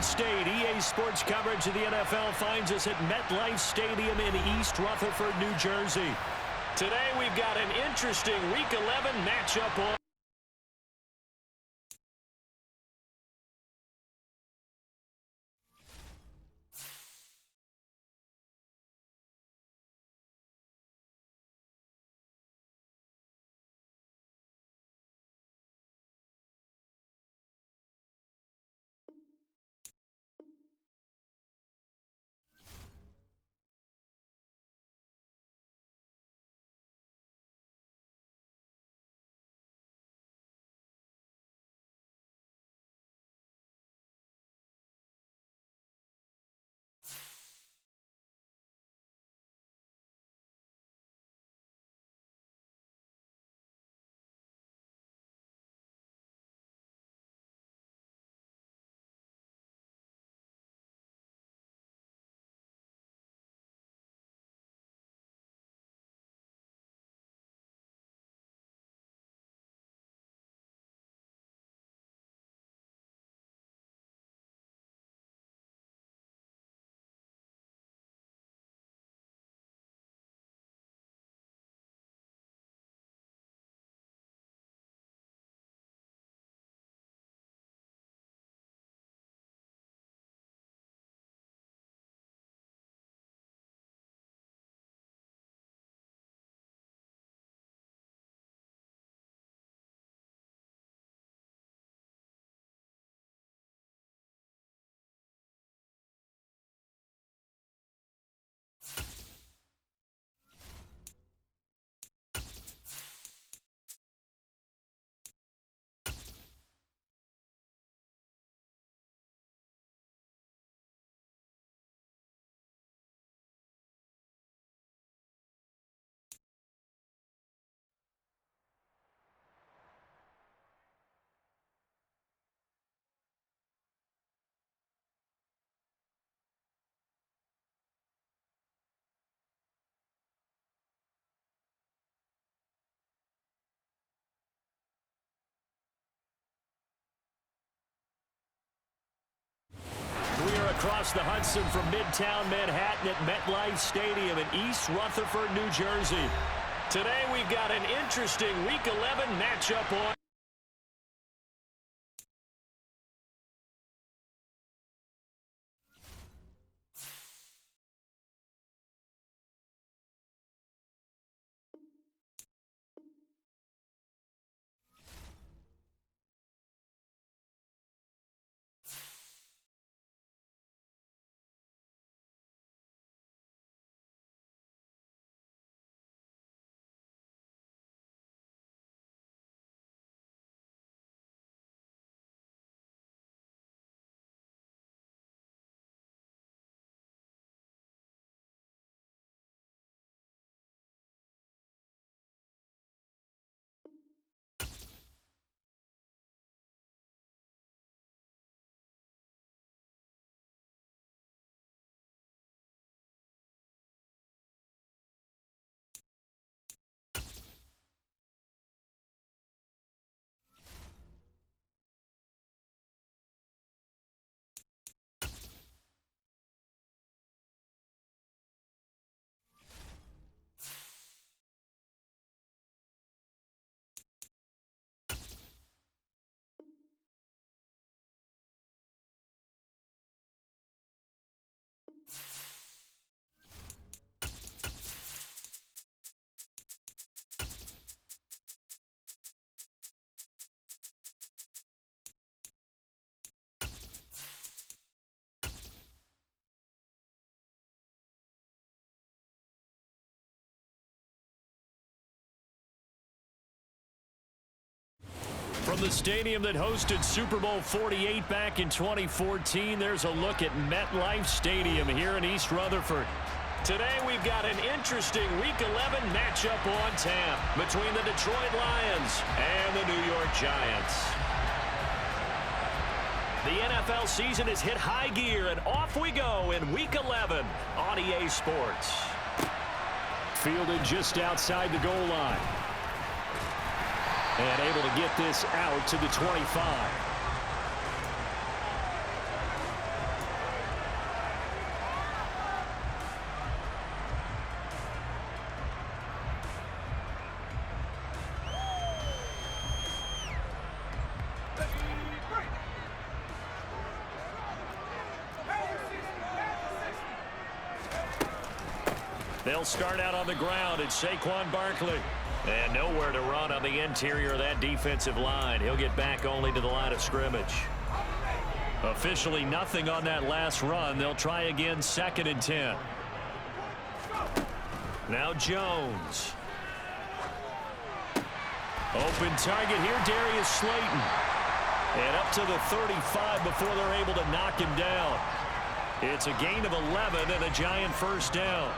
Garden State. EA Sports coverage of the NFL finds us at MetLife Stadium in East Rutherford, New Jersey. Today we've got an interesting Week 11 matchup on. We are across the Hudson from Midtown Manhattan at MetLife Stadium in East Rutherford, New Jersey. Today we've got an interesting Week 11 matchup on. From the stadium that hosted Super Bowl 48 back in 2014, there's a look at MetLife Stadium here in East Rutherford. Today we've got an interesting Week 11 matchup on tap between the Detroit Lions and the New York Giants. The NFL season has hit high gear, and off we go in Week 11 on EA Sports. Fielded just outside the goal line. And able to get this out to the 25. They'll start out on the ground. It's Saquon Barkley. And nowhere to run on the interior of that defensive line. He'll get back only to the line of scrimmage. Officially nothing on that last run. They'll try again, 2nd and 10. Now Jones. Open target here, Darius Slayton. And up to the 35 before they're able to knock him down. It's a gain of 11 and a Giant first down.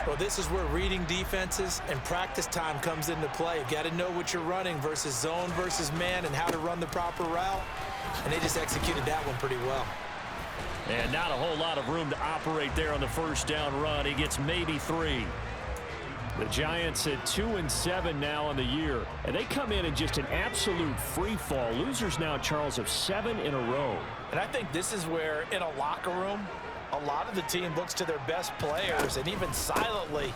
Well, this is where reading defenses and practice time comes into play. You've got to know what you're running versus zone versus man and how to run the proper route. And they just executed that one pretty well. And not a whole lot of room to operate there on the first down run. He gets maybe 3. The Giants at 2-7 now on the year. And they come in just an absolute free fall. Losers now, Charles, of 7 in a row. And I think this is where, in a locker room, a lot of the team looks to their best players and even silently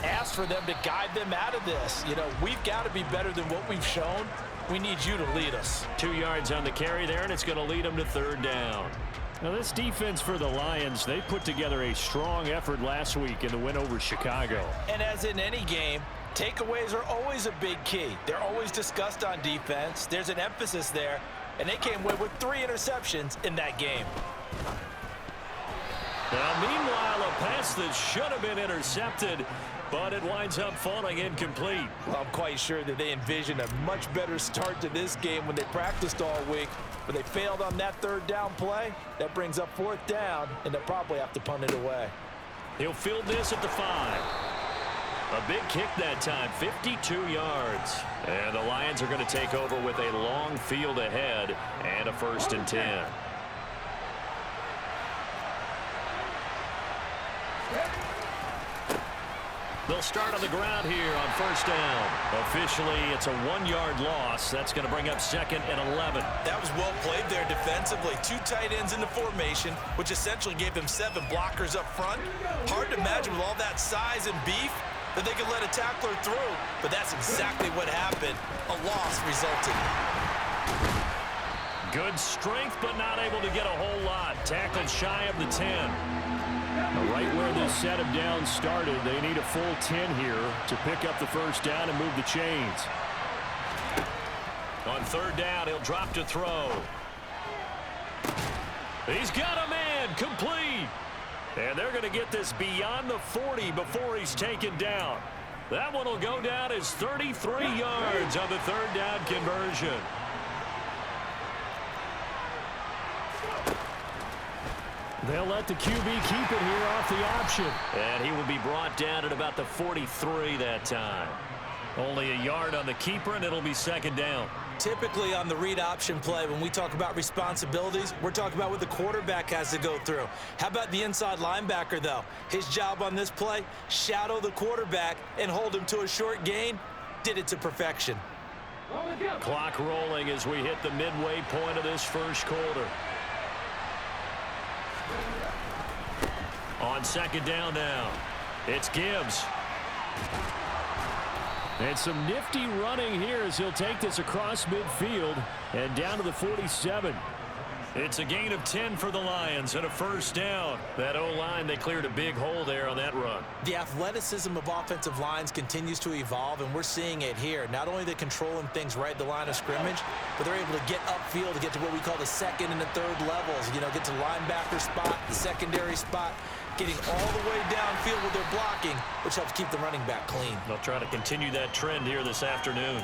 asks for them to guide them out of this. You know, we've got to be better than what we've shown. We need you to lead us. 2 yards on the carry there, and it's going to lead them to 3rd down. Now, this defense for the Lions, they put together a strong effort last week in the win over Chicago. And as in any game, takeaways are always a big key. They're always discussed on defense. There's an emphasis there, and they came away with 3 interceptions in that game. Now, meanwhile, a pass that should have been intercepted, but it winds up falling incomplete. Well, I'm quite sure that they envisioned a much better start to this game when they practiced all week, but they failed on that 3rd down play. That brings up 4th down, and they'll probably have to punt it away. He'll field this at the 5. A big kick that time, 52 yards. And the Lions are going to take over with a long field ahead and a 1st and 10. They'll start on the ground here on 1st down. Officially, it's a 1-yard loss. That's going to bring up 2nd and 11. That was well played there defensively. 2 tight ends in the formation, which essentially gave them 7 blockers up front. Hard to imagine with all that size and beef that they could let a tackler through, but that's exactly what happened. A loss resulted. Good strength, but not able to get a whole lot. Tackled shy of the 10. Right where this set of downs started, they need a full 10 here to pick up the 1st down and move the chains. On 3rd down, he'll drop to throw. He's got a man, complete. And they're going to get this beyond the 40 before he's taken down. That one will go down as 33 yards on the 3rd down conversion. They'll let the QB keep it here off the option. And he will be brought down at about the 43 that time. Only a yard on the keeper, and it'll be 2nd down. Typically on the read option play, when we talk about responsibilities, we're talking about what the quarterback has to go through. How about the inside linebacker, though? His job on this play, shadow the quarterback and hold him to a short gain. Did it to perfection. Clock rolling as we hit the midway point of this 1st quarter. On 2nd down now, it's Gibbs. And some nifty running here as he'll take this across midfield and down to the 47. It's a gain of 10 for the Lions and a 1st down. That O-line, they cleared a big hole there on that run. The athleticism of offensive lines continues to evolve, and we're seeing it here. Not only are they controlling things right at the line of scrimmage, but they're able to get upfield to get to what we call the 2nd and the 3rd levels. You know, get to the linebacker spot, the secondary spot, getting all the way downfield with their blocking, which helps keep the running back clean. They'll try to continue that trend here this afternoon.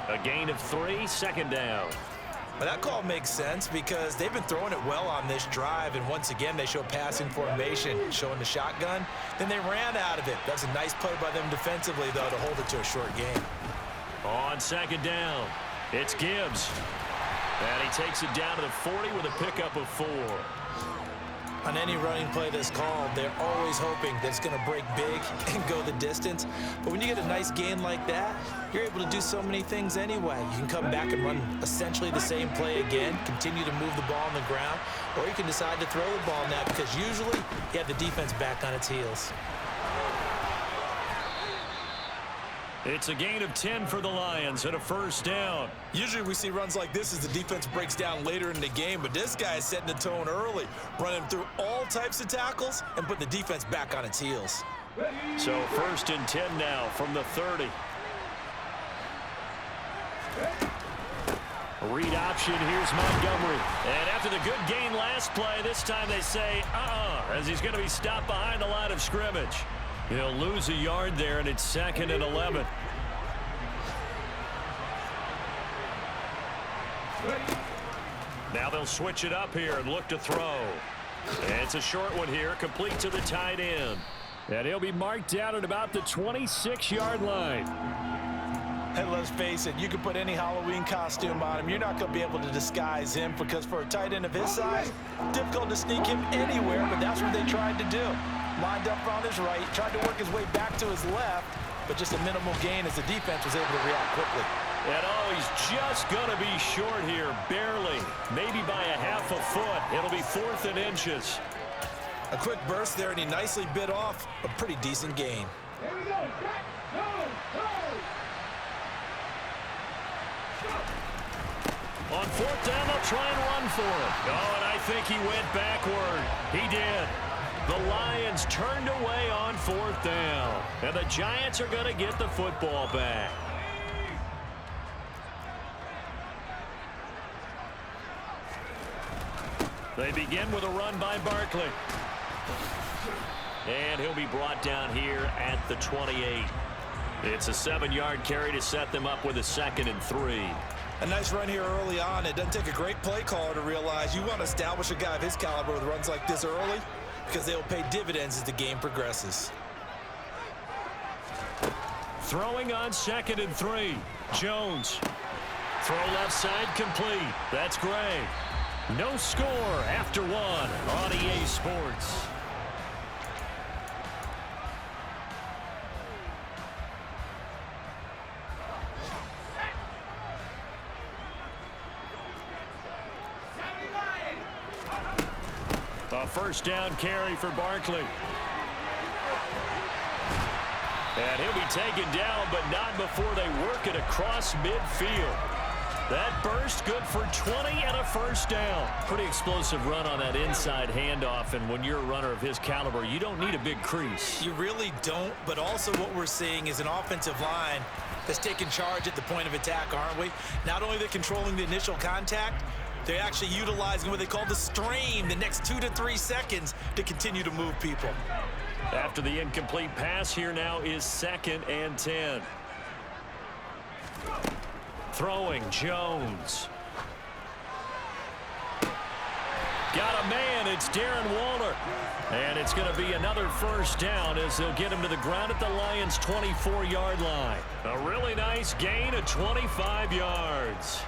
A gain of 3, 2nd down. Well, that call makes sense because they've been throwing it well on this drive, and once again they show passing formation, showing the shotgun. Then they ran out of it. That's a nice play by them defensively, though, to hold it to a short game. On 2nd down, it's Gibbs. And he takes it down to the 40 with a pickup of 4. On any running play that's called, they're always hoping that it's going to break big and go the distance. But when you get a nice gain like that, you're able to do so many things anyway. You can come back and run essentially the same play again, continue to move the ball on the ground, or you can decide to throw the ball now because usually you have the defense back on its heels. It's a gain of 10 for the Lions and a 1st down. Usually we see runs like this as the defense breaks down later in the game, but this guy is setting the tone early, running through all types of tackles and putting the defense back on its heels. So 1st and 10 now from the 30. Read option, here's Montgomery. And after the good gain last play, this time they say, as he's going to be stopped behind the line of scrimmage. He'll lose a yard there, and it's 2nd and 11. Now they'll switch it up here and look to throw. And it's a short one here, complete to the tight end. And he'll be marked down at about the 26-yard line. And let's face it, you can put any Halloween costume on him. You're not going to be able to disguise him because for a tight end of his size, difficult to sneak him anywhere, but that's what they tried to do. Lined up on his right, tried to work his way back to his left, but just a minimal gain as the defense was able to react quickly. And he's just going to be short here, barely, maybe by a half a foot. It'll be 4th and inches. A quick burst there, and he nicely bit off a pretty decent gain. Here we go. On 4th down, they'll try and run for it. Oh, and I think he went backward. He did. The Lions turned away on 4th down. And the Giants are going to get the football back. They begin with a run by Barkley. And he'll be brought down here at the 28. It's a 7-yard carry to set them up with a 2nd and 3. A nice run here early on. It doesn't take a great play caller to realize you want to establish a guy of his caliber with runs like this early because they will pay dividends as the game progresses. Throwing on 2nd and 3. Jones. Throw left side complete. That's Gray. No score after 1 on EA Sports. A 1st down carry for Barkley. And he'll be taken down, but not before they work it across midfield. That burst good for 20 and a 1st down. Pretty explosive run on that inside handoff, and when you're a runner of his caliber, you don't need a big crease. You really don't, but also what we're seeing is an offensive line that's taking charge at the point of attack, aren't we? Not only are they controlling the initial contact, they're actually utilizing what they call the strain, the next 2 to 3 seconds to continue to move people. After the incomplete pass, here now is 2nd and 10. Throwing, Jones. Got a man, it's Darren Waller. And it's going to be another 1st down as they'll get him to the ground at the Lions' 24-yard line. A really nice gain of 25 yards.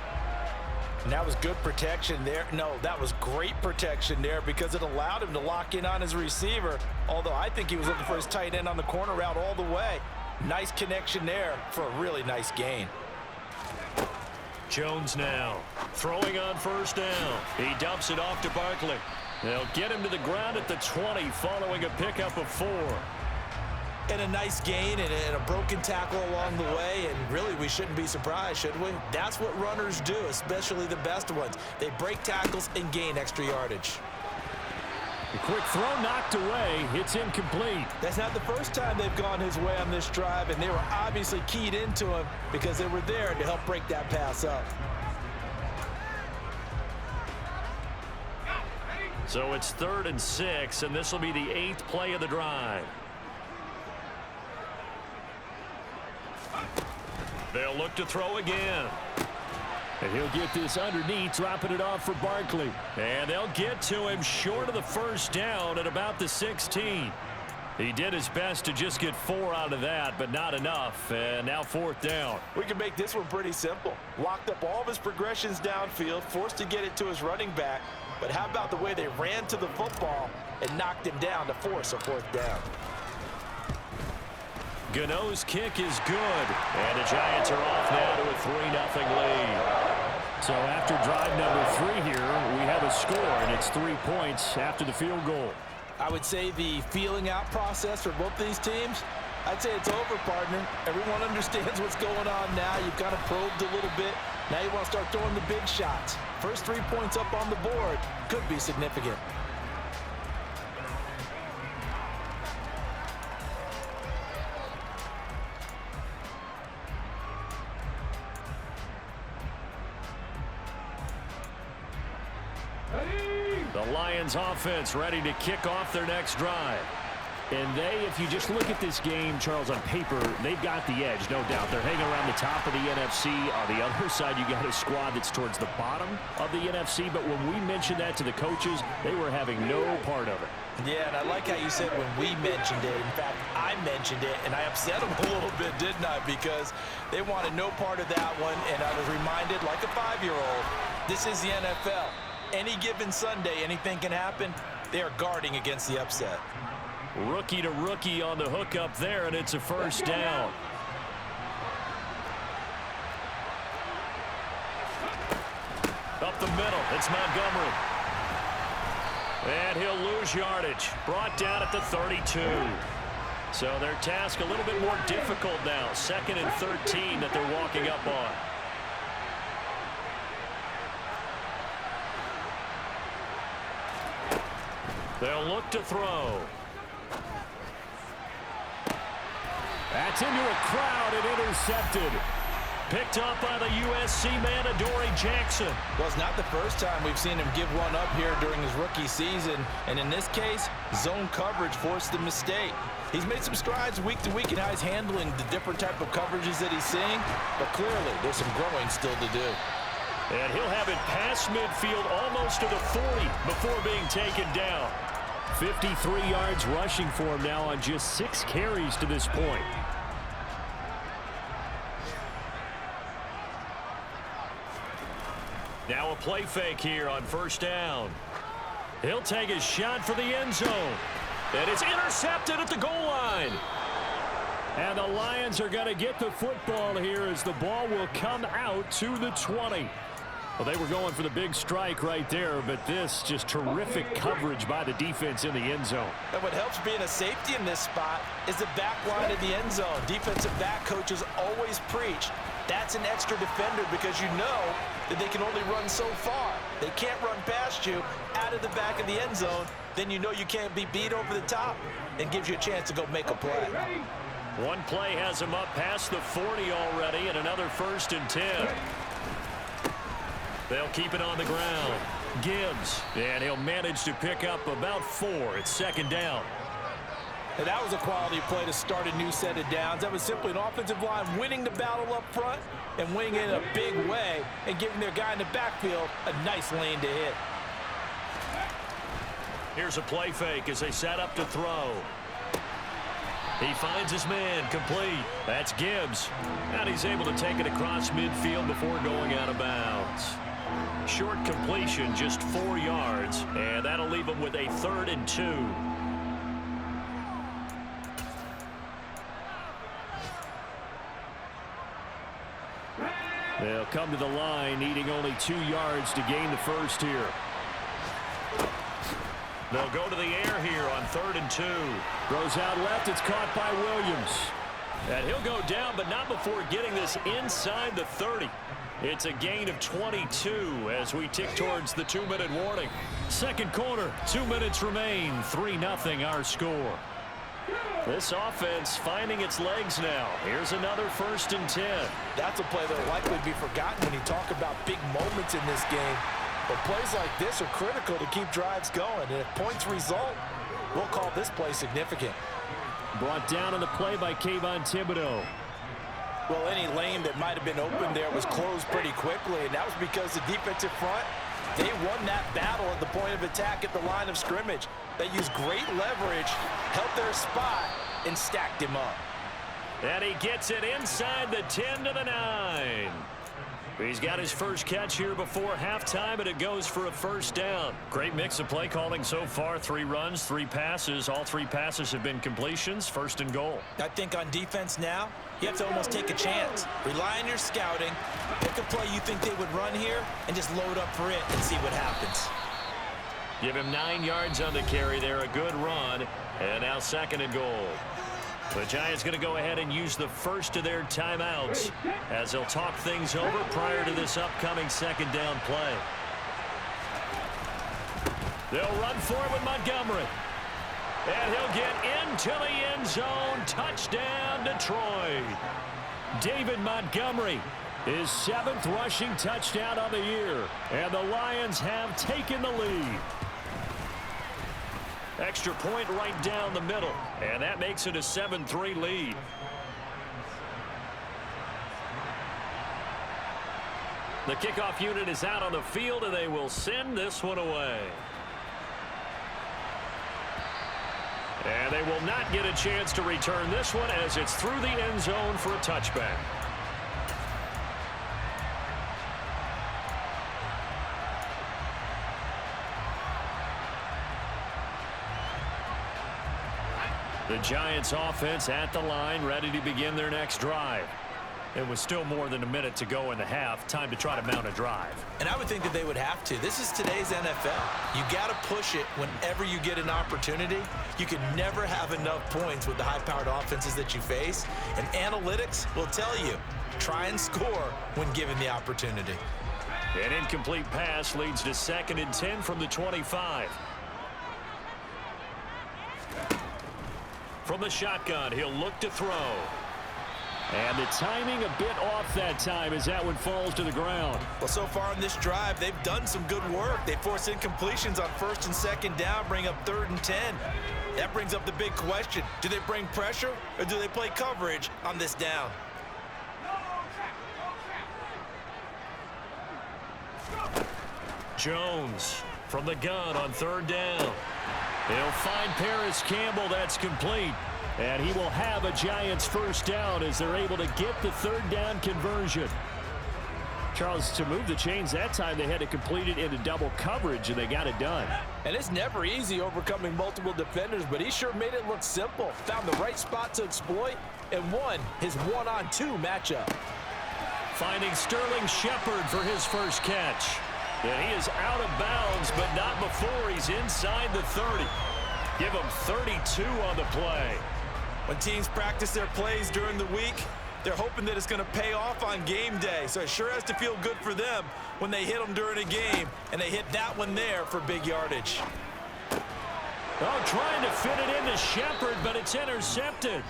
And that was good protection there. No, that was great protection there because it allowed him to lock in on his receiver, although I think he was looking for his tight end on the corner route all the way. Nice connection there for a really nice gain. Jones now throwing on 1st down. He dumps it off to Barkley. They'll get him to the ground at the 20 following a pickup of 4. And a nice gain and a broken tackle along the way, and really we shouldn't be surprised, should we? That's what runners do, especially the best ones. They break tackles and gain extra yardage. A quick throw knocked away. It's incomplete. That's not the first time they've gone his way on this drive, and they were obviously keyed into him because they were there to help break that pass up. So it's 3rd and 6, and this will be the 8th play of the drive. They'll look to throw again. And he'll get this underneath, dropping it off for Barkley. And they'll get to him short of the 1st down at about the 16. He did his best to just get 4 out of that, but not enough. And now 4th down. We can make this one pretty simple. Locked up all of his progressions downfield, forced to get it to his running back. But how about the way they ran to the football and knocked him down to force a 4th down? Gano's kick is good. And the Giants are off now to a 3-0 lead. So after drive number 3 here, we have a score, and it's 3 points after the field goal. I would say the feeling out process for both these teams, I'd say it's over, partner. Everyone understands what's going on now. You've kind of probed a little bit. Now you want to start throwing the big shots. First 3 points up on the board could be significant. The Lions offense ready to kick off their next drive. And if you just look at this game, Charles, on paper, they've got the edge, no doubt. They're hanging around the top of the NFC. On the other side, you got a squad that's towards the bottom of the NFC. But when we mentioned that to the coaches, they were having no part of it. Yeah, and I like how you said when we mentioned it. In fact, I mentioned it, and I upset them a little bit, didn't I? Because they wanted no part of that one, and I was reminded, like a 5-year-old, this is the NFL. Any given Sunday, anything can happen. They are guarding against the upset. Rookie to rookie on the hook up there, and it's a first down. Up the middle, it's Montgomery. And he'll lose yardage. Brought down at the 32. So their task a little bit more difficult now. 2nd and 13 that they're walking up on. They'll look to throw. That's into a crowd and intercepted. Picked up by the USC man, Adoree Jackson. Well, it's not the first time we've seen him give one up here during his rookie season. And in this case, zone coverage forced the mistake. He's made some strides week to week in how he's handling the different type of coverages that he's seeing. But clearly, there's some growing still to do. And he'll have it past midfield almost to the 40 before being taken down. 53 yards rushing for him now on just 6 carries to this point. Now a play fake here on first down. He'll take a shot for the end zone. And it's intercepted at the goal line. And the Lions are going to get the football here as the ball will come out to the 20. Well, they were going for the big strike right there, but this just terrific coverage by the defense in the end zone. And what helps being a safety in this spot is the back line of the end zone. Defensive back coaches always preach. That's an extra defender because you know that they can only run so far. They can't run past you out of the back of the end zone. Then you know you can't be beat over the top and gives you a chance to go make a play. One play has him up past the 40 already and another 1st and 10. They'll keep it on the ground. Gibbs, and he'll manage to pick up about 4. It's 2nd down. And that was a quality play to start a new set of downs. That was simply an offensive line winning the battle up front and winning it in a big way and giving their guy in the backfield a nice lane to hit. Here's a play fake as they set up to throw. He finds his man complete. That's Gibbs. And he's able to take it across midfield before going out of bounds. Short completion, just 4 yards, and that'll leave him with a 3rd and 2. They'll come to the line, needing only 2 yards to gain the first here. They'll go to the air here on 3rd and 2. Throws out left. It's caught by Williams. And he'll go down, but not before getting this inside the 30. It's a gain of 22 as we tick towards the 2-minute warning. Second quarter, 2 minutes remain. 3-0 our score. This offense finding its legs now. Here's another 1st and 10. That's a play that will likely be forgotten when you talk about big moments in this game. But plays like this are critical to keep drives going. And if points result, we'll call this play significant. Brought down on the play by Kayvon Thibodeaux. Well, any lane that might have been open there was closed pretty quickly, and that was because the defensive front, they won that battle at the point of attack at the line of scrimmage. They used great leverage, held their spot, and stacked him up. And he gets it inside the 10 to the 9. He's got his first catch here before halftime, and it goes for a first down. Great mix of play calling so far. 3 runs, 3 passes. All 3 passes have been completions. 1st and goal. I think on defense now, you have to almost take a chance. Rely on your scouting. Pick a play you think they would run here, and just load up for it and see what happens. Give him 9 yards on the carry there. A good run. And now 2nd and goal. The Giants going to go ahead and use the first of their timeouts as they'll talk things over prior to this upcoming 2nd down play. They'll run for it with Montgomery. And he'll get into the end zone. Touchdown, Detroit. David Montgomery, his 7th rushing touchdown of the year. And the Lions have taken the lead. Extra point right down the middle, and that makes it a 7-3 lead. The kickoff unit is out on the field, and they will send this one away. And they will not get a chance to return this one as it's through the end zone for a touchback. The Giants offense at the line, ready to begin their next drive. It was still more than a minute to go in the half. Time to try to mount a drive. And I would think that they would have to. This is today's NFL. You got to push it whenever you get an opportunity. You can never have enough points with the high-powered offenses that you face. And analytics will tell you, try and score when given the opportunity. An incomplete pass leads to 2nd and 10 from the 25. From the shotgun, he'll look to throw. And the timing a bit off that time as that one falls to the ground. Well, so far on this drive, they've done some good work. They force incompletions on 1st and 2nd down, bring up 3rd and 10. That brings up the big question. Do they bring pressure or do they play coverage on this down? Jones from the gun on 3rd down. He'll find Paris Campbell. That's complete. And he will have a Giants first down as they're able to get the 3rd down conversion. Charles, to move the chains that time, they had to complete it into double coverage, and they got it done. And it's never easy overcoming multiple defenders, but he sure made it look simple. Found the right spot to exploit and won his 1-on-2 matchup. Finding Sterling Shepard for his first catch. And he is out of bounds, but not before he's inside the 30. Give him 32 on the play. When teams practice their plays during the week, they're hoping that it's going to pay off on game day. So it sure has to feel good for them when they hit them during a game, and they hit that one there for big yardage. Oh, trying to fit it into Shepard, but it's intercepted.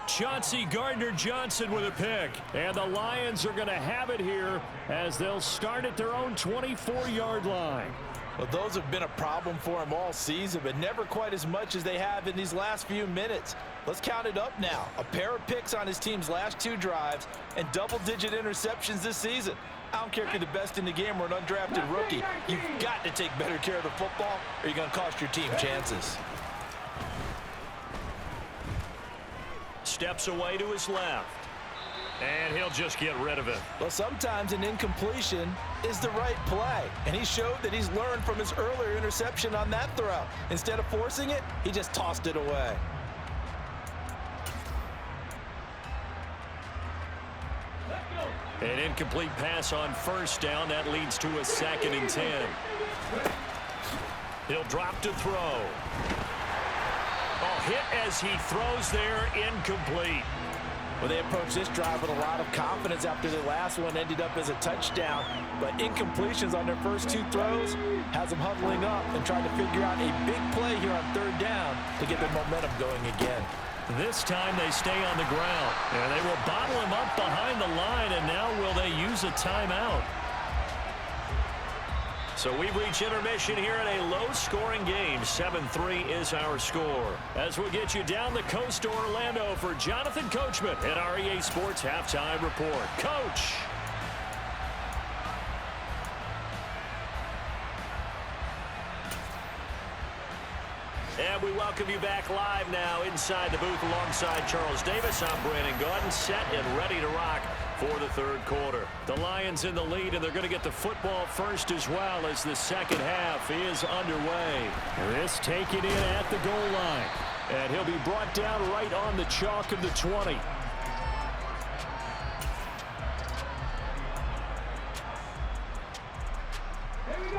Chauncey Gardner-Johnson with a pick. And the Lions are going to have it here as they'll start at their own 24-yard line. Well, those have been a problem for him all season, but never quite as much as they have in these last few minutes. Let's count it up now. A pair of picks on his team's last 2 drives and double-digit interceptions this season. I don't care if you're the best in the game or an undrafted rookie. You've got to take better care of the football or you're going to cost your team chances. Steps away to his left. And he'll just get rid of it. Well, sometimes an incompletion is the right play. And he showed that he's learned from his earlier interception on that throw. Instead of forcing it, he just tossed it away. An incomplete pass on 1st down. That leads to a 2nd and 10. He'll drop to throw. Oh, hit as he throws there, incomplete. Well, they approached this drive with a lot of confidence after the last one ended up as a touchdown. But incompletions on their first 2 throws has them huddling up and trying to figure out a big play here on 3rd down to get their momentum going again. This time they stay on the ground. And they will bottle him up behind the line, and now will they use a timeout? So we've reached intermission here in a low-scoring game. 7-3 is our score. As we get you down the coast to Orlando for Jonathan Coachman at our EA Sports Halftime Report. Coach! And we welcome you back live now inside the booth alongside Charles Davis. I'm Brandon Gaudin, set and ready to rock for the 3rd quarter. The Lions in the lead, and they're going to get the football first as well as the 2nd half is underway. This taken in at the goal line. And he'll be brought down right on the chalk of the 20.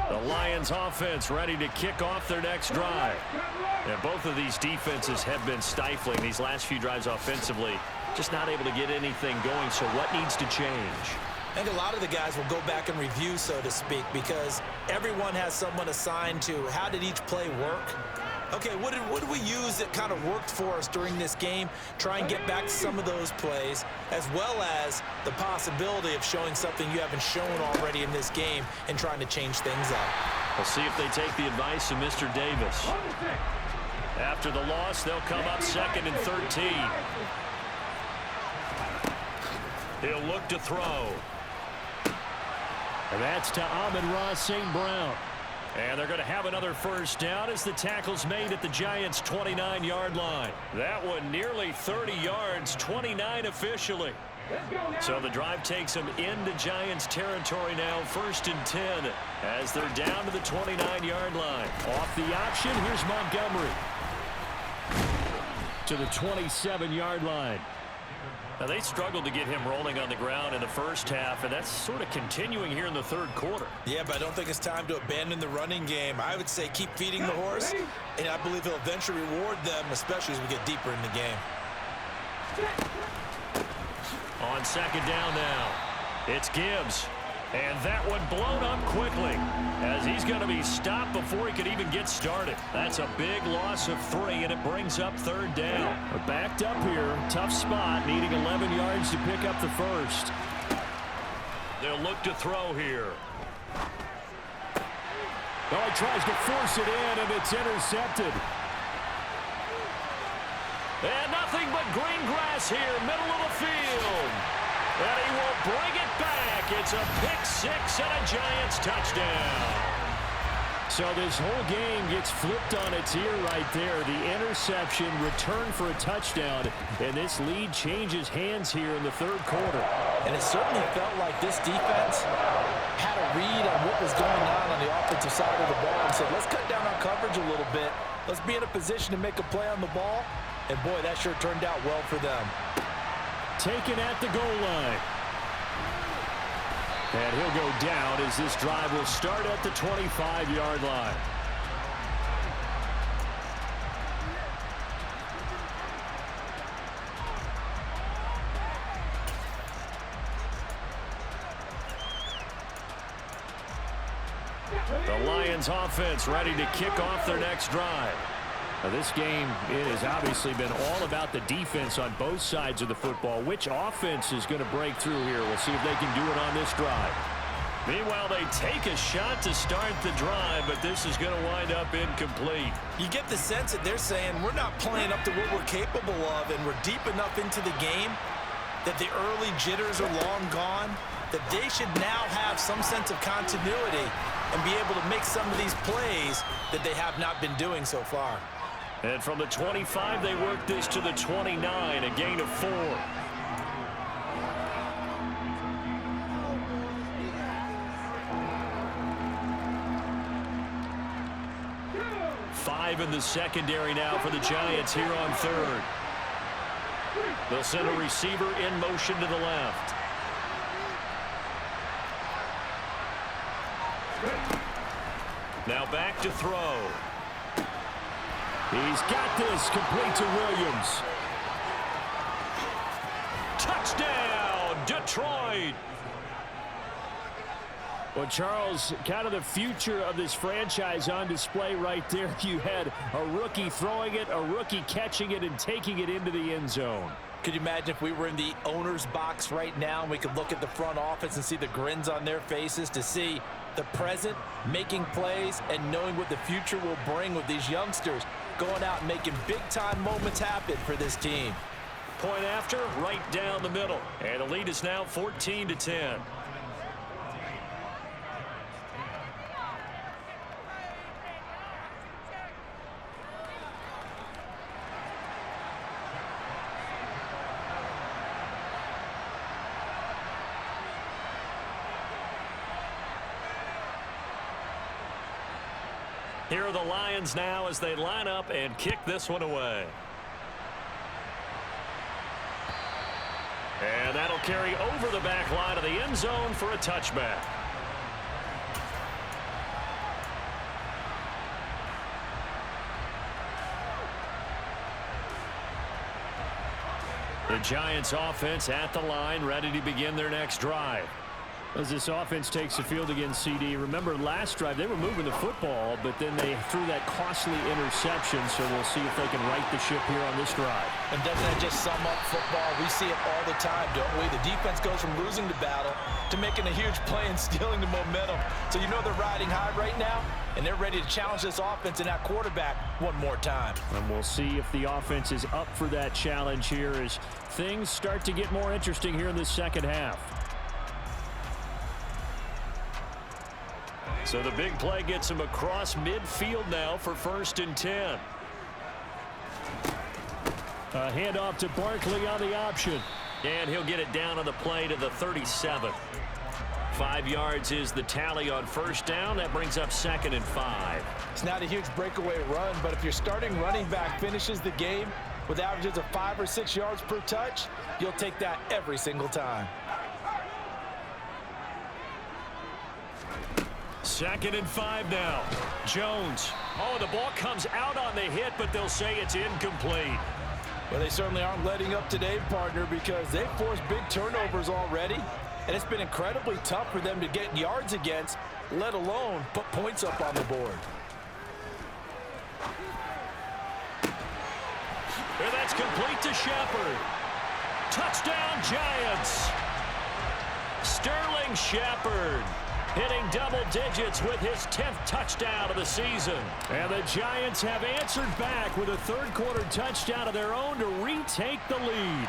The Lions offense ready to kick off their next drive. And both of these defenses have been stifling these last few drives offensively. Just not able to get anything going, so what needs to change? I think a lot of the guys will go back and review, so to speak, because everyone has someone assigned to how did each play work. Okay, what did we use that kind of worked for us during this game? Try and get back to some of those plays, as well as the possibility of showing something you haven't shown already in this game and trying to change things up. We'll see if they take the advice of Mr. Davis. After the loss, they'll come up 2nd and 13. He'll look to throw. And that's to Amon-Ra St. Brown. And they're going to have another first down as the tackle's made at the Giants' 29-yard line. That one nearly 30 yards, 29 officially. So the drive takes them into Giants territory now, 1st and 10, as they're down to the 29-yard line. Off the option, here's Montgomery to the 27-yard line. Now, they struggled to get him rolling on the ground in the first half, and that's sort of continuing here in the third quarter. Yeah, but I don't think it's time to abandon the running game. I would say keep feeding the horse, and I believe he'll eventually reward them, especially as we get deeper in the game. On 2nd down now, it's Gibbs. And that one blown up quickly as he's going to be stopped before he could even get started. That's a big loss of 3, and it brings up 3rd down. Backed up here, tough spot, needing 11 yards to pick up the first. They'll look to throw here. Oh, he tries to force it in, and it's intercepted. And nothing but green grass here, middle of the field. And he will bring it back. It's a pick-6 and a Giants touchdown. So this whole game gets flipped on its ear right there. The interception, return for a touchdown, and this lead changes hands here in the third quarter. And it certainly felt like this defense had a read on what was going on the offensive side of the ball and said, let's cut down on coverage a little bit. Let's be in a position to make a play on the ball. And, boy, that sure turned out well for them. Taken at the goal line. And he'll go down as this drive will start at the 25-yard line. The Lions offense ready to kick off their next drive. Now this game, it has obviously been all about the defense on both sides of the football. Which offense is going to break through here? We'll see if they can do it on this drive. Meanwhile, they take a shot to start the drive, but this is going to wind up incomplete. You get the sense that they're saying we're not playing up to what we're capable of, and we're deep enough into the game that the early jitters are long gone, that they should now have some sense of continuity and be able to make some of these plays that they have not been doing so far. And from the 25, they work this to the 29, a gain of 4. Five in the secondary now for the Giants here on third. They'll send a receiver in motion to the left. Now back to throw. He's got this, complete to Williams. Touchdown, Detroit. Well, Charles, kind of the future of this franchise on display right there. You had a rookie throwing it, a rookie catching it, and taking it into the end zone. Could you imagine if we were in the owner's box right now and we could look at the front office and see the grins on their faces, to see the present making plays and knowing what the future will bring with these youngsters going out and making big-time moments happen for this team. Point after, right down the middle. And the lead is now 14-10. Here are the Lions now as they line up and kick this one away. And that'll carry over the back line of the end zone for a touchback. The Giants offense at the line, ready to begin their next drive. As this offense takes the field against CD, remember last drive they were moving the football, but then they threw that costly interception, so we'll see if they can right the ship here on this drive. And doesn't that just sum up football? We see it all the time, don't we? The defense goes from losing the battle to making a huge play and stealing the momentum. So you know they're riding high right now, and they're ready to challenge this offense and that quarterback one more time. And we'll see if the offense is up for that challenge here as things start to get more interesting here in this second half. So the big play gets him across midfield now for 1st and 10. A handoff to Barkley on the option. And he'll get it down on the play to the 37. 5 yards is the tally on 1st down. That brings up 2nd and 5. It's not a huge breakaway run, but if your starting running back finishes the game with averages of 5 or 6 yards per touch, you'll take that every single time. 2nd and 5 now. Jones. Oh, the ball comes out on the hit, but they'll say it's incomplete. Well, they certainly aren't letting up today, partner, because they've forced big turnovers already, and it's been incredibly tough for them to get yards against, let alone put points up on the board. And that's complete to Shepard. Touchdown, Giants. Sterling Shepard hitting double digits with his 10th touchdown of the season. And the Giants have answered back with a third-quarter touchdown of their own to retake the lead.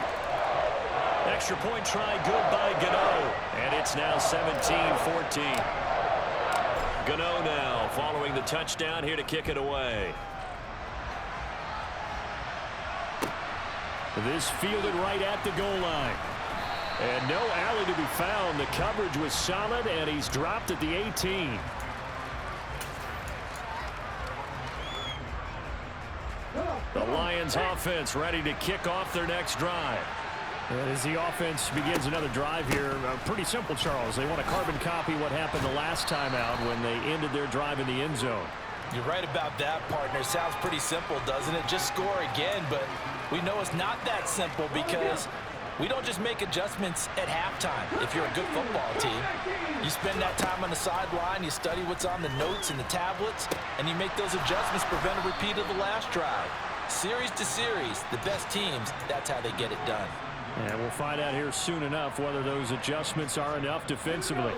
Extra point try good by Gano. And it's now 17-14. Gano now following the touchdown here to kick it away. This fielded right at the goal line. And no alley to be found. The coverage was solid, and he's dropped at the 18. The Lions offense ready to kick off their next drive. And as the offense begins another drive here, pretty simple, Charles. They want to carbon copy what happened the last time out when they ended their drive in the end zone. You're right about that, partner. Sounds pretty simple, doesn't it? Just score again, but we know it's not that simple because we don't just make adjustments at halftime. If you're a good football team, you spend that time on the sideline, you study what's on the notes and the tablets, and you make those adjustments to prevent a repeat of the last drive. Series to series, the best teams, that's how they get it done. And we'll find out here soon enough whether those adjustments are enough defensively.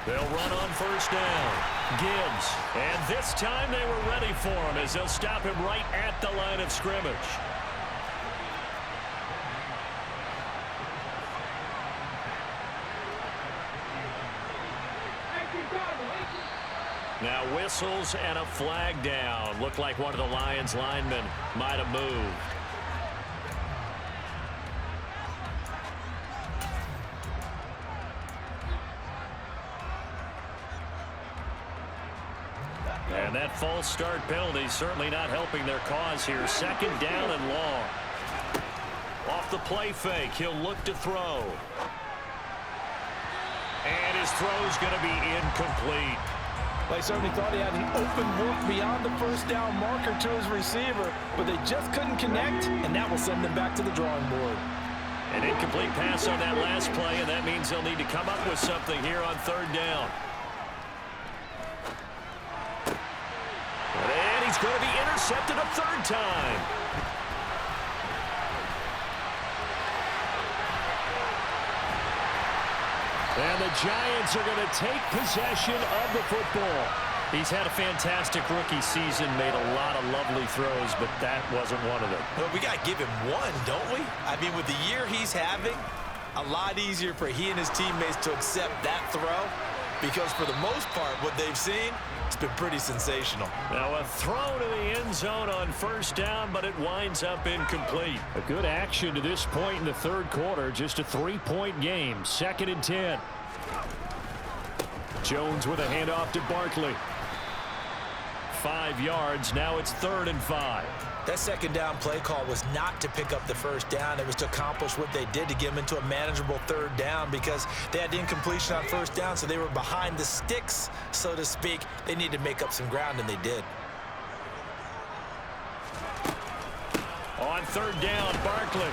They'll run on 1st down. Gibbs. And this time they were ready for him as they'll stop him right at the line of scrimmage. Now whistles and a flag down. Looked like one of the Lions linemen might have moved. And that false start penalty certainly not helping their cause here. 2nd down and long. Off the play fake, he'll look to throw. And his throw's going to be incomplete. They certainly thought he had an open look beyond the 1st down marker to his receiver, but they just couldn't connect, and that will send them back to the drawing board. An incomplete pass on that last play, and that means they'll need to come up with something here on 3rd down. And he's going to be intercepted a 3rd time. And the Giants are going to take possession of the football. He's had a fantastic rookie season, made a lot of lovely throws, but that wasn't one of them. Well, we got to give him one, don't we? I mean, with the year he's having, a lot easier for he and his teammates to accept that throw because for the most part, what they've seen, it's been pretty sensational. Now a throw to the end zone on 1st down, but it winds up incomplete. A good action to this point in the 3rd quarter. Just a 3-point game. 2nd and 10. Jones with a handoff to Barkley. 5 yards. Now it's 3rd and 5. That 2nd down play call was not to pick up the 1st down. It was to accomplish what they did to get them into a manageable 3rd down because they had incompletion on 1st down, so they were behind the sticks, so to speak. They needed to make up some ground, and they did. On On third down, Barkley.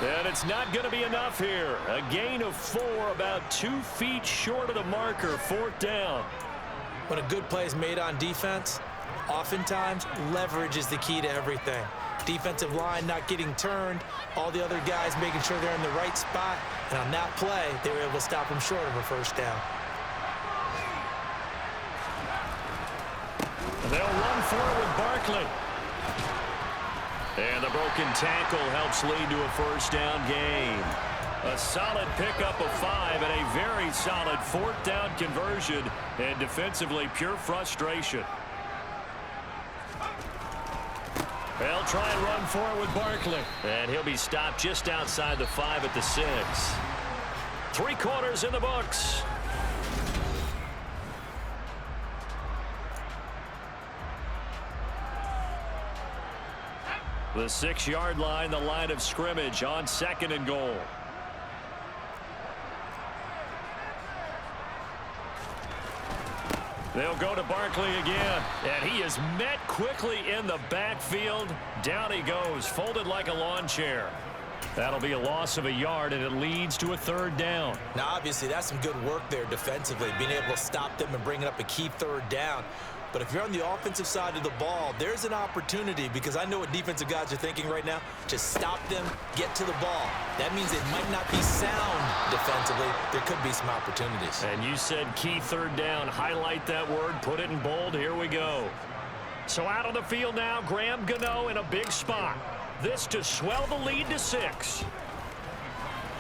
And it's not going to be enough here. A gain of 4, about 2 feet short of the marker, 4th down. When a good play is made on defense, oftentimes leverage is the key to everything. Defensive line not getting turned, all the other guys making sure they're in the right spot, and on that play, they were able to stop them short of a 1st down. And they'll run for it with Barkley. And the broken tackle helps lead to a 1st down gain. A solid pickup of 5 and a very solid 4th down conversion, and defensively pure frustration. They'll try and run for it with Barkley. And he'll be stopped just outside the 5 at the 6. 3 quarters in the books. The 6-yard line, the line of scrimmage on 2nd and goal. They'll go to Barkley again, and he is met quickly in the backfield. Down he goes, folded like a lawn chair. That'll be a loss of a yard, and it leads to a 3rd down. Now, obviously, that's some good work there defensively, being able to stop them and bringing up a key 3rd down. But if you're on the offensive side of the ball, there's an opportunity, because I know what defensive guys are thinking right now. Just stop them, get to the ball. That means it might not be sound defensively. There could be some opportunities. And you said key 3rd down. Highlight that word, put it in bold. Here we go. So out on the field now, Graham Gano in a big spot. This to swell the lead to 6.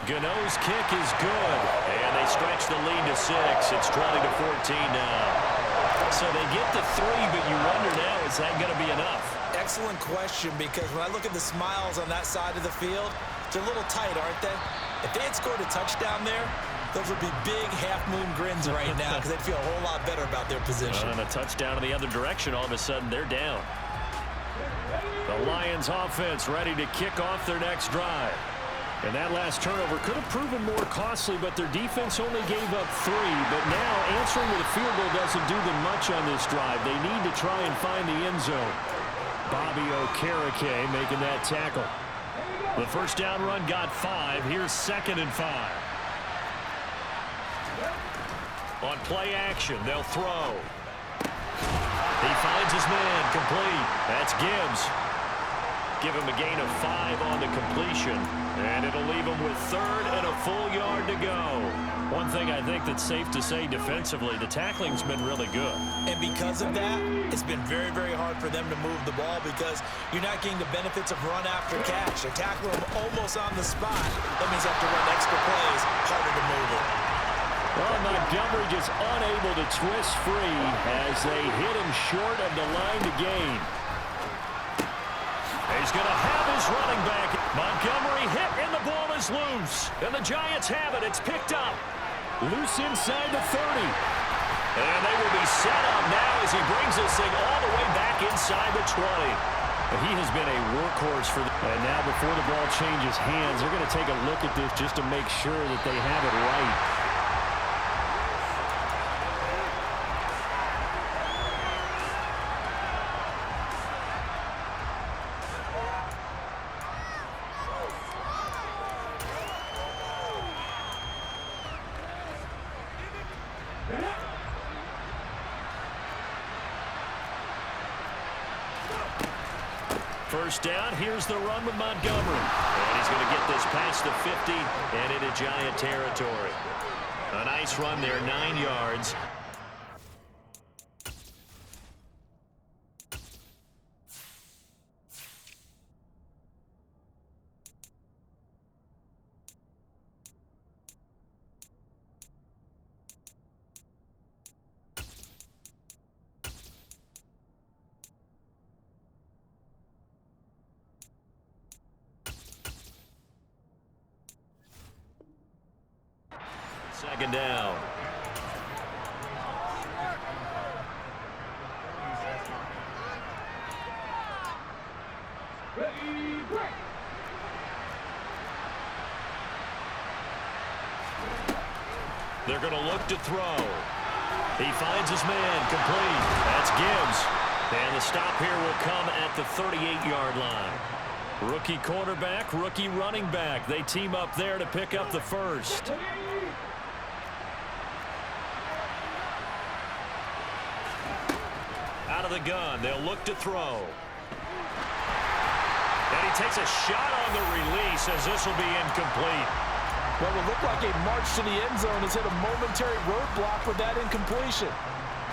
Gano's kick is good, and they stretch the lead to 6. It's 20-14 now. So they get to 3, but you wonder now, is that going to be enough? Excellent question, because when I look at the smiles on that side of the field, they're a little tight, aren't they? If they had scored a touchdown there, those would be big half-moon grins right now, because they'd feel a whole lot better about their position. And a touchdown in the other direction, all of a sudden they're down. The Lions offense ready to kick off their next drive. And that last turnover could have proven more costly, but their defense only gave up 3. But now answering with a field goal doesn't do them much on this drive. They need to try and find the end zone. Bobby Okereke making that tackle. The 1st down run got 5. Here's 2nd and 5. On play action, they'll throw. He finds his man, complete. That's Gibbs. Give him a gain of 5 on the completion. And it'll leave him with 3rd and a full yard to go. One thing I think that's safe to say defensively, the tackling's been really good. And because of that, it's been very, very hard for them to move the ball, because you're not getting the benefits of run after catch. They're tackling them almost on the spot. That means they have to run extra plays, harder to move it. Well, Montgomery just unable to twist free as they hit him short of the line to gain. He's going to have his running back. Montgomery hit, and the ball is loose. And the Giants have it. It's picked up. Loose inside the 30. And they will be set up now as he brings this thing all the way back inside the 20. He has been a workhorse for them. And now before the ball changes hands, they're going to take a look at this just to make sure that they have it right. First down, here's the run with Montgomery. And he's going to get this past the 50 and into Giant territory. A nice run there, 9 yards. Second down. They're going to look to throw. He finds his man, complete. That's Gibbs. And the stop here will come at the 38-yard line. Rookie quarterback, rookie running back. They team up there to pick up the first. Out of the gun, they'll look to throw. And he takes a shot on the release as this will be incomplete. Well, it looked like a march to the end zone has hit a momentary roadblock with that incompletion.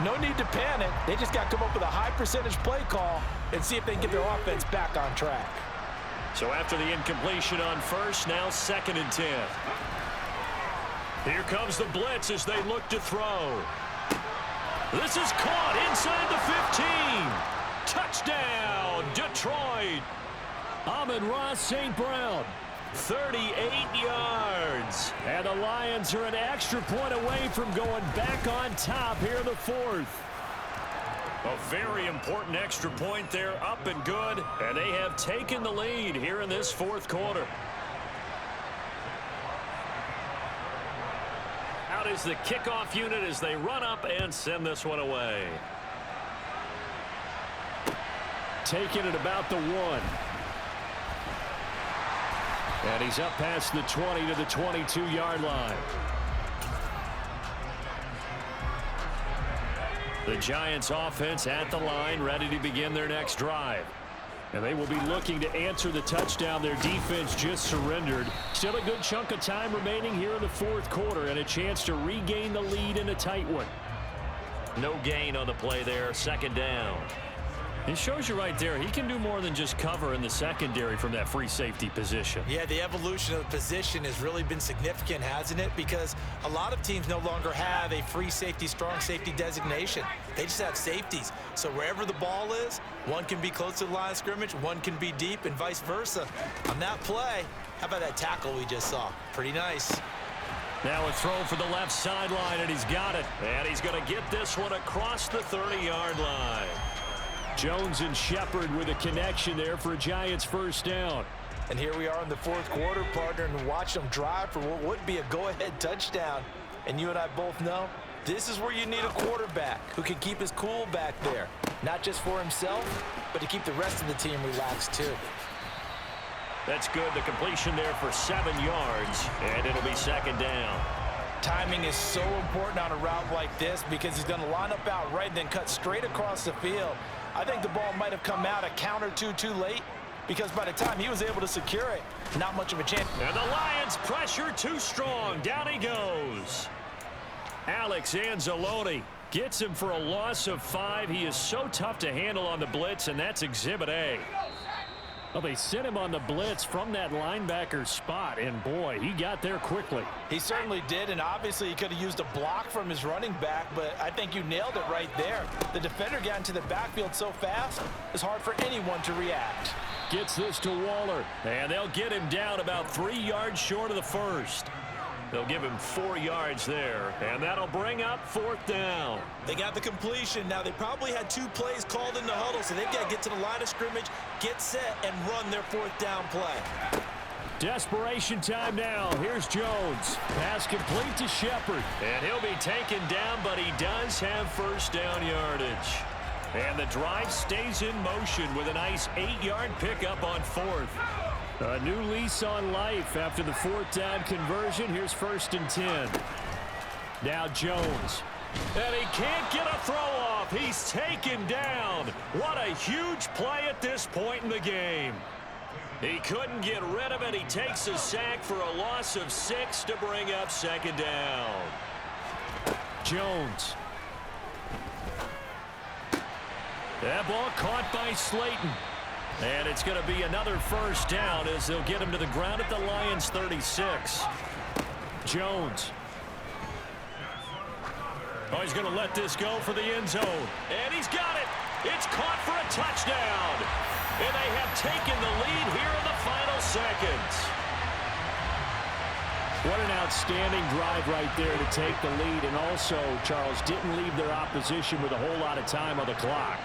No need to panic. They just got to come up with a high percentage play call and see if they can get their offense back on track. So after the incompletion on first, now 2nd and 10. Here comes the blitz as they look to throw. This is caught inside the 15. Touchdown, Detroit. Amon-Ra St. Brown, 38 yards. And the Lions are an extra point away from going back on top here in the 4th. A very important extra point there, up and good. And they have taken the lead here in this 4th quarter. Out is the kickoff unit as they run up and send this one away. Taking it about the 1. And he's up past the 20 to the 22-yard line. The Giants offense at the line, ready to begin their next drive. And they will be looking to answer the touchdown their defense just surrendered. Still a good chunk of time remaining here in the 4th quarter and a chance to regain the lead in a tight one. No gain on the play there, 2nd down. It shows you right there, he can do more than just cover in the secondary from that free safety position. Yeah, the evolution of the position has really been significant, hasn't it? Because a lot of teams no longer have a free safety, strong safety designation. They just have safeties. So wherever the ball is, one can be close to the line of scrimmage, one can be deep, and vice versa. On that play, how about that tackle we just saw? Pretty nice. Now a throw for the left sideline, and he's got it. And he's going to get this one across the 30-yard line. Jones and Shepard with a connection there for a Giants first down. And here we are in the 4th quarter, partner, and watch them drive for what would be a go-ahead touchdown. And you and I both know this is where you need a quarterback who can keep his cool back there. Not just for himself, but to keep the rest of the team relaxed too. That's good. The completion there for 7 yards, and it'll be 2nd down. Timing is so important on a route like this because he's going to line up out right and then cut straight across the field. I think the ball might have come out a count or two too late because by the time he was able to secure it, not much of a chance. And the Lions pressure too strong. Down he goes. Alex Anzalone gets him for a loss of 5. He is so tough to handle on the blitz, and that's Exhibit A. Well, they sent him on the blitz from that linebacker spot, and boy, he got there quickly. He certainly did, and obviously he could have used a block from his running back, but I think you nailed it right there. The defender got into the backfield so fast, it's hard for anyone to react. Gets this to Waller, and they'll get him down about 3 yards short of the first. They'll give him 4 yards there, and that'll bring up 4th down. They got the completion. Now, they probably had 2 plays called in the huddle, so they've got to get to the line of scrimmage, get set, and run their 4th down play. Desperation time now. Here's Jones. Pass complete to Shepard. And he'll be taken down, but he does have first down yardage. And the drive stays in motion with a nice 8-yard pickup on 4th. A new lease on life after the 4th down conversion. Here's 1st and 10. Now Jones. And he can't get a throw off. He's taken down. What a huge play at this point in the game. He couldn't get rid of it. He takes a sack for a loss of 6 to bring up 2nd down. Jones. That ball caught by Slayton. And it's going to be another first down as they'll get him to the ground at the Lions 36. Jones. Oh, he's going to let this go for the end zone. And he's got it. It's caught for a touchdown. And they have taken the lead here in the final seconds. What an outstanding drive right there to take the lead. And also, Charles, didn't leave their opposition with a whole lot of time on the clock.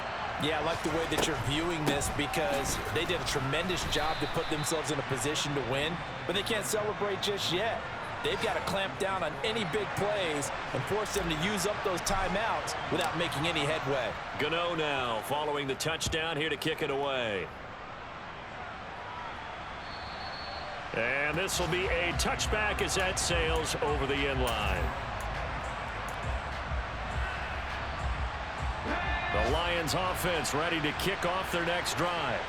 Yeah, I like the way that you're viewing this because they did a tremendous job to put themselves in a position to win, but they can't celebrate just yet. They've got to clamp down on any big plays and force them to use up those timeouts without making any headway. Gano now following the touchdown here to kick it away. And this will be a touchback as that sails over the end line. The Lions offense ready to kick off their next drive.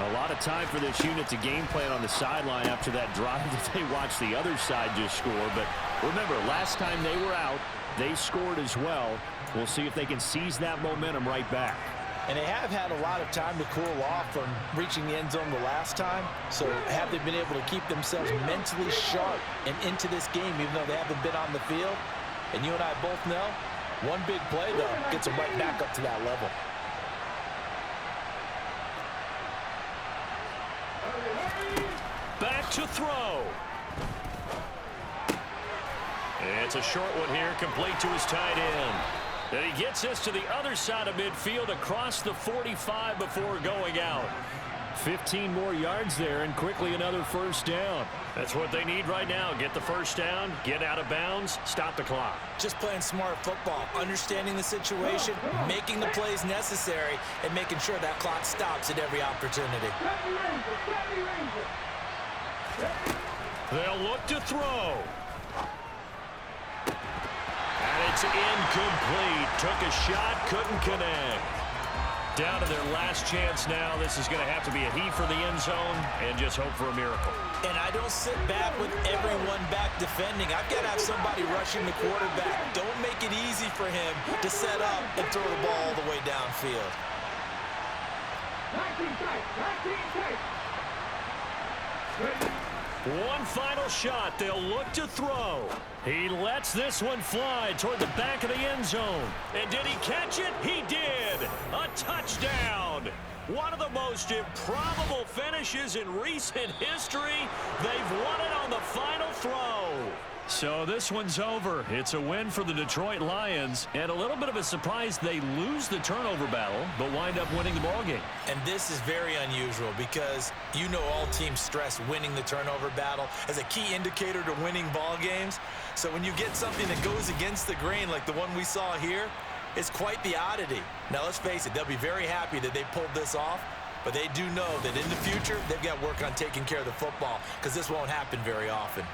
A lot of time for this unit to game plan on the sideline after that drive that they watched the other side just score. But remember, last time they were out, they scored as well. We'll see if they can seize that momentum right back. And they have had a lot of time to cool off from reaching the end zone the last time. So have they been able to keep themselves mentally sharp and into this game even though they haven't been on the field? And you and I both know, one big play, though, gets them right back up to that level. Back to throw. It's a short one here, complete to his tight end. And he gets this to the other side of midfield across the 45 before going out. 15 more yards there and quickly another first down. That's what they need right now. Get the first down, get out of bounds, stop the clock. Just playing smart football, understanding the situation, making the plays necessary, and making sure that clock stops at every opportunity. They'll look to throw. And it's incomplete. Took a shot, couldn't connect. Down to their last chance now. This is going to have to be a heave for the end zone and just hope for a miracle. And I don't sit back with everyone back defending. I've got to have somebody rushing the quarterback. Don't make it easy for him to set up and throw the ball all the way downfield. One final shot. They'll look to throw. He lets this one fly toward the back of the end zone. And did he catch it? He did. A touchdown. One of the most improbable finishes in recent history. They've won it on the final throw. So this one's over. It's a win for the Detroit Lions, and a little bit of a surprise they lose the turnover battle, but wind up winning the ballgame. And this is very unusual because you know all teams stress winning the turnover battle as a key indicator to winning ball games. So when you get something that goes against the grain like the one we saw here, it's quite the oddity. Now let's face it, they'll be very happy that they pulled this off, but they do know that in the future they've got to work on taking care of the football because this won't happen very often.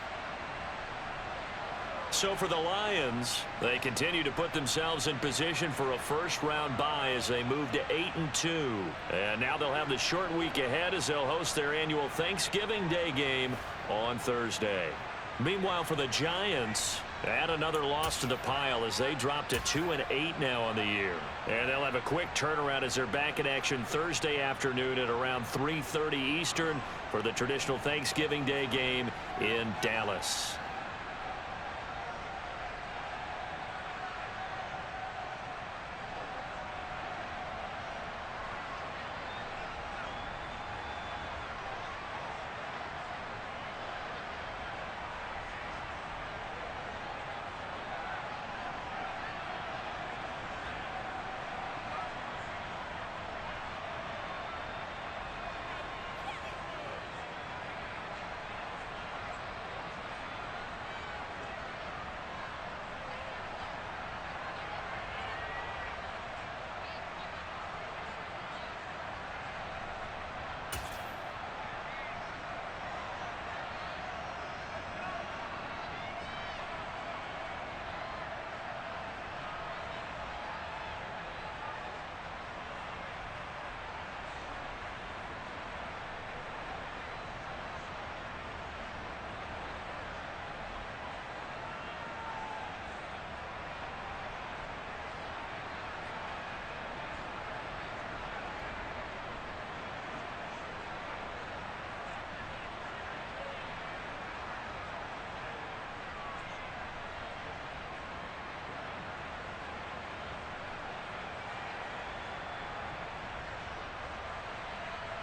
So for the Lions, they continue to put themselves in position for a first-round bye as they move to 8-2. And now they'll have the short week ahead as they'll host their annual Thanksgiving Day game on Thursday. Meanwhile, for the Giants, add another loss to the pile as they drop to 2-8 now on the year. And they'll have a quick turnaround as they're back in action Thursday afternoon at around 3:30 Eastern for the traditional Thanksgiving Day game in Dallas.